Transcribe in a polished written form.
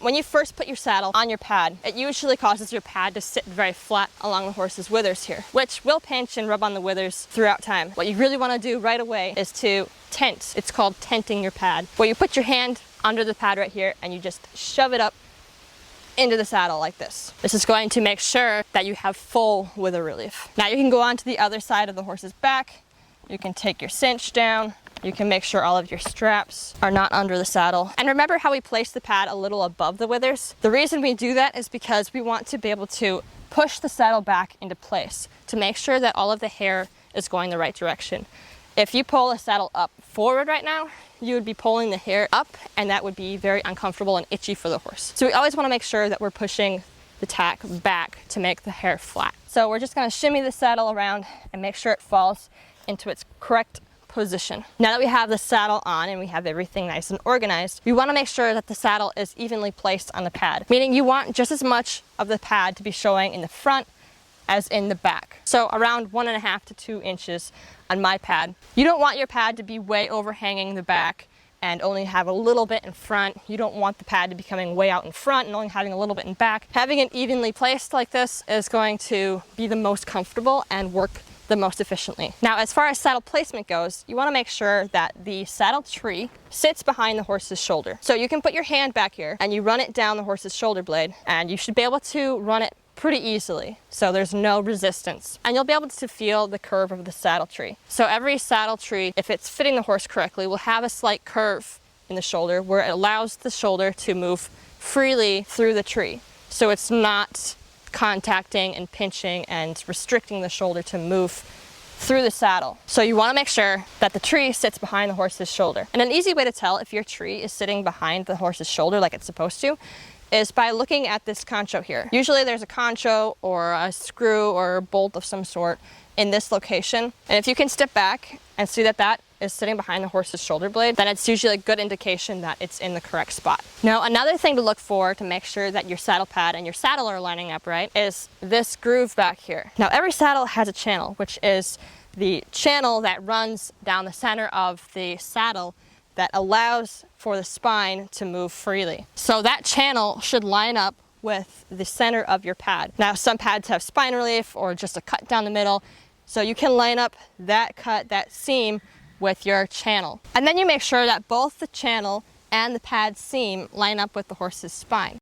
When you first put your saddle on your pad, it usually causes your pad to sit very flat along the horse's withers here, which will pinch and rub on the withers throughout time. What you really want to do right away is to tent. It's called tenting your pad, where you put your hand under the pad right here and you just shove it up into the saddle like this. This is going to make sure that you have full wither relief. Now you can go on to the other side of the horse's back. You can take your cinch down. You can make sure all of your straps are not under the saddle. And remember how we place the pad a little above the withers? The reason we do that is because we want to be able to push the saddle back into place to make sure that all of the hair is going the right direction. If you pull the saddle up forward right now, you would be pulling the hair up, and that would be very uncomfortable and itchy for the horse. So we always want to make sure that we're pushing the tack back to make the hair flat. So we're just going to shimmy the saddle around and make sure it falls into its correct position. Now that we have the saddle on and we have everything nice and organized, we want to make sure that the saddle is evenly placed on the pad, meaning you want just as much of the pad to be showing in the front as in the back. So around 1.5 to 2 inches on my pad. You don't want your pad to be way overhanging the back and only have a little bit in front. You don't want the pad to be coming way out in front and only having a little bit in back. Having it evenly placed like this is going to be the most comfortable and work the most efficiently. Now, as far as saddle placement goes, you want to make sure that the saddle tree sits behind the horse's shoulder. So you can put your hand back here and you run it down the horse's shoulder blade, and you should be able to run it pretty easily, so there's no resistance, and you'll be able to feel the curve of the saddle tree. So every saddle tree, if it's fitting the horse correctly, will have a slight curve in the shoulder where it allows the shoulder to move freely through the tree, so it's not contacting and pinching and restricting the shoulder to move through the saddle. So you want to make sure that the tree sits behind the horse's shoulder. And an easy way to tell if your tree is sitting behind the horse's shoulder like it's supposed to is by looking at this concho here. Usually there's a concho or a screw or a bolt of some sort in this location. And if you can step back and see that that is sitting behind the horse's shoulder blade, then it's usually a good indication that it's in the correct spot. Now, another thing to look for to make sure that your saddle pad and your saddle are lining up right is this groove back here. Now, every saddle has a channel, which is the channel that runs down the center of the saddle that allows for the spine to move freely. So that channel should line up with the center of your pad. Now, some pads have spine relief or just a cut down the middle, so you can line up that cut, that seam, with your channel. And then you make sure that both the channel and the pad seam line up with the horse's spine.